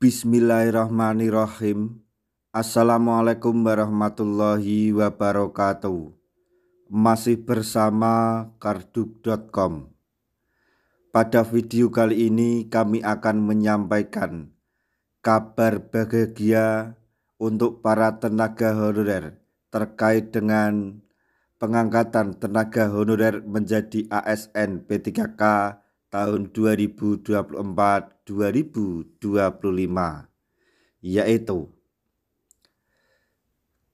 Bismillahirrahmanirrahim. Assalamualaikum warahmatullahi wabarakatuh. Masih bersama karduk.com. Pada video kali ini kami akan menyampaikan kabar bahagia untuk para tenaga honorer terkait dengan pengangkatan tenaga honorer menjadi ASN P3K tahun 2024-2025, yaitu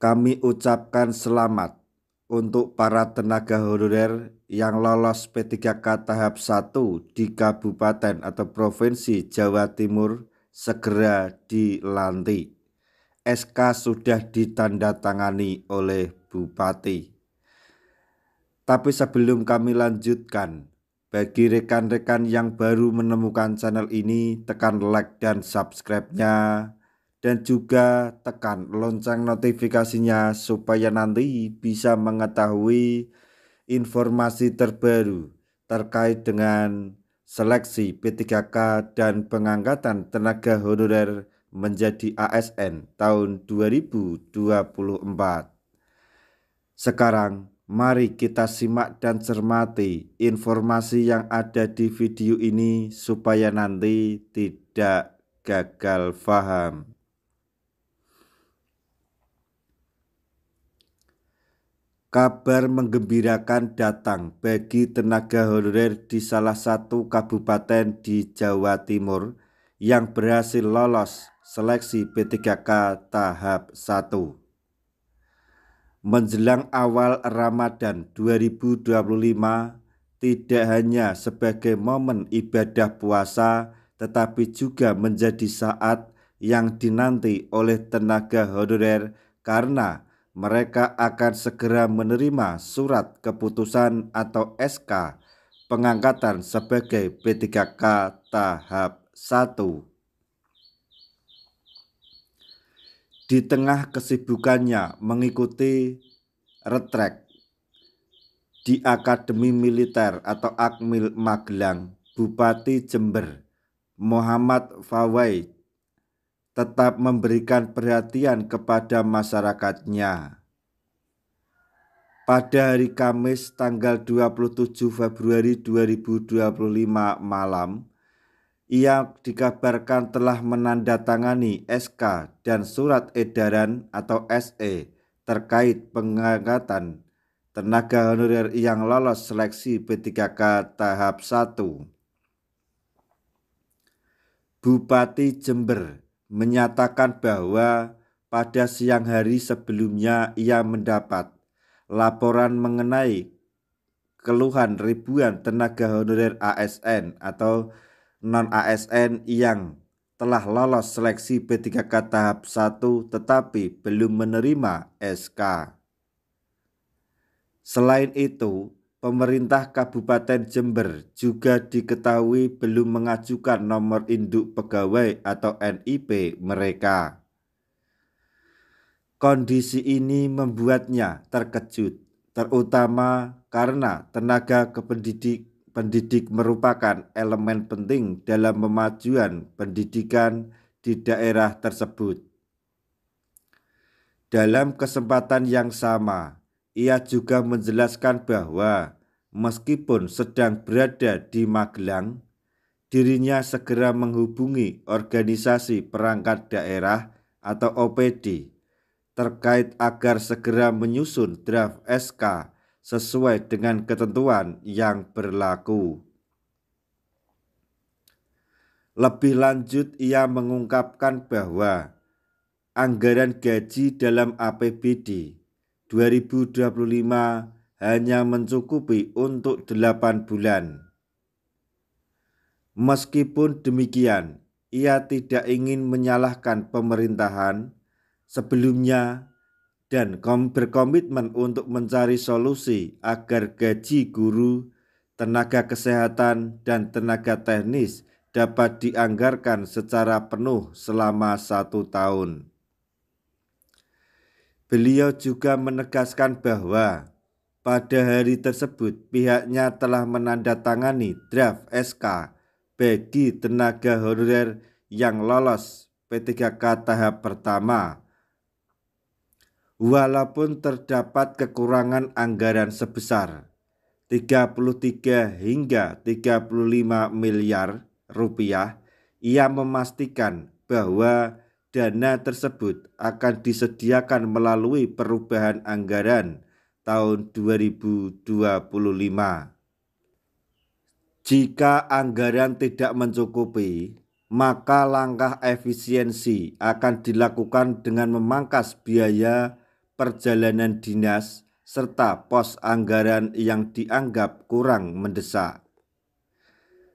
kami ucapkan selamat untuk para tenaga honorer yang lolos P3K tahap 1 di Kabupaten atau Provinsi Jawa Timur segera dilantik. SK sudah ditandatangani oleh Bupati. Tapi sebelum kami lanjutkan, bagi rekan-rekan yang baru menemukan channel ini, tekan like dan subscribe-nya, dan juga tekan lonceng notifikasinya supaya nanti bisa mengetahui informasi terbaru terkait dengan seleksi P3K dan pengangkatan tenaga honorer menjadi ASN tahun 2024. Sekarang mari kita simak dan cermati informasi yang ada di video ini supaya nanti tidak gagal paham. Kabar menggembirakan datang bagi tenaga honorer di salah satu kabupaten di Jawa Timur yang berhasil lolos seleksi P3K tahap 1. Menjelang awal Ramadan 2025, tidak hanya sebagai momen ibadah puasa, tetapi juga menjadi saat yang dinanti oleh tenaga honorer karena mereka akan segera menerima surat keputusan atau SK pengangkatan sebagai P3K tahap 1. Di tengah kesibukannya mengikuti retrek di Akademi Militer atau Akmil Magelang, Bupati Jember Muhammad Fawai tetap memberikan perhatian kepada masyarakatnya. Pada hari Kamis tanggal 27 Februari 2025 malam, ia dikabarkan telah menandatangani SK dan surat edaran atau SE terkait pengangkatan tenaga honorer yang lolos seleksi P3K tahap 1. Bupati Jember menyatakan bahwa pada siang hari sebelumnya ia mendapat laporan mengenai keluhan ribuan tenaga honorer ASN atau non-ASN yang telah lolos seleksi P3K tahap 1 tetapi belum menerima SK. Selain itu, pemerintah Kabupaten Jember juga diketahui belum mengajukan nomor induk pegawai atau NIP mereka. Kondisi ini membuatnya terkejut, terutama karena tenaga pendidik merupakan elemen penting dalam pemajuan pendidikan di daerah tersebut. Dalam kesempatan yang sama, ia juga menjelaskan bahwa meskipun sedang berada di Magelang, dirinya segera menghubungi organisasi perangkat daerah atau OPD terkait agar segera menyusun draft SK sesuai dengan ketentuan yang berlaku. Lebih lanjut, ia mengungkapkan bahwa anggaran gaji dalam APBD 2025 hanya mencukupi untuk 8 bulan. Meskipun demikian, ia tidak ingin menyalahkan pemerintahan sebelumnya dan berkomitmen untuk mencari solusi agar gaji guru, tenaga kesehatan, dan tenaga teknis dapat dianggarkan secara penuh selama 1 tahun. Beliau juga menegaskan bahwa pada hari tersebut pihaknya telah menandatangani draft SK bagi tenaga honorer yang lolos P3K tahap pertama. Walaupun terdapat kekurangan anggaran sebesar 33 hingga 35 miliar rupiah, ia memastikan bahwa dana tersebut akan disediakan melalui perubahan anggaran tahun 2025. Jika anggaran tidak mencukupi, maka langkah efisiensi akan dilakukan dengan memangkas biaya perjalanan dinas serta pos anggaran yang dianggap kurang mendesak.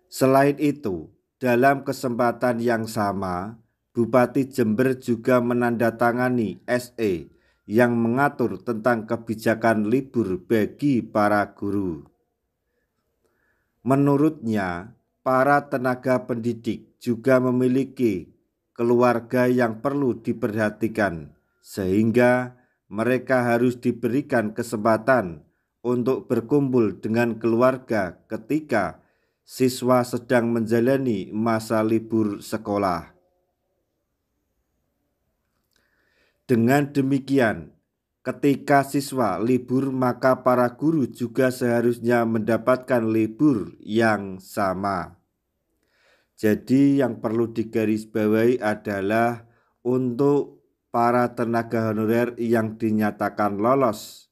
Selain itu, dalam kesempatan yang sama, Bupati Jember juga menandatangani SE yang mengatur tentang kebijakan libur bagi para guru. Menurutnya, para tenaga pendidik juga memiliki keluarga yang perlu diperhatikan, sehingga mereka harus diberikan kesempatan untuk berkumpul dengan keluarga ketika siswa sedang menjalani masa libur sekolah. Dengan demikian, ketika siswa libur, maka para guru juga seharusnya mendapatkan libur yang sama. Jadi yang perlu digarisbawahi adalah untuk para tenaga honorer yang dinyatakan lolos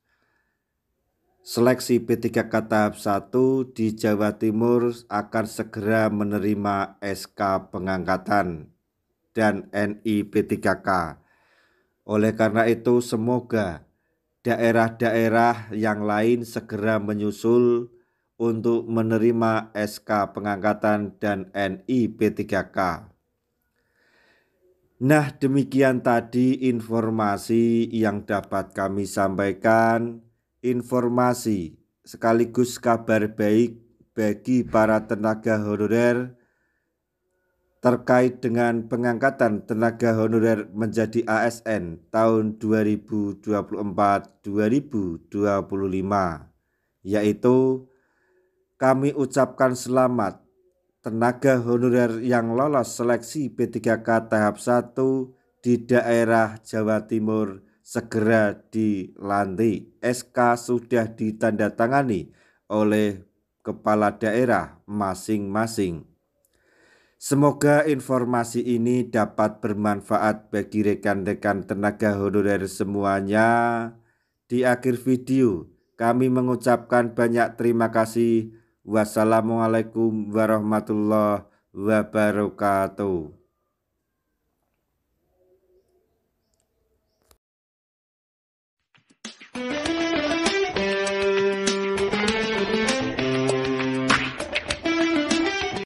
seleksi P3K tahap 1 di Jawa Timur akan segera menerima SK pengangkatan dan NI P3K. Oleh karena itu, semoga daerah-daerah yang lain segera menyusul untuk menerima SK pengangkatan dan NI P3K. Nah, demikian tadi informasi yang dapat kami sampaikan, informasi sekaligus kabar baik bagi para tenaga honorer terkait dengan pengangkatan tenaga honorer menjadi ASN tahun 2024-2025, yaitu kami ucapkan selamat tenaga honorer yang lolos seleksi P3K tahap 1 di daerah Jawa Timur segera dilantik. SK sudah ditandatangani oleh kepala daerah masing-masing. Semoga informasi ini dapat bermanfaat bagi rekan-rekan tenaga honorer semuanya. Di akhir video, kami mengucapkan banyak terima kasih. Wassalamualaikum warahmatullahi wabarakatuh.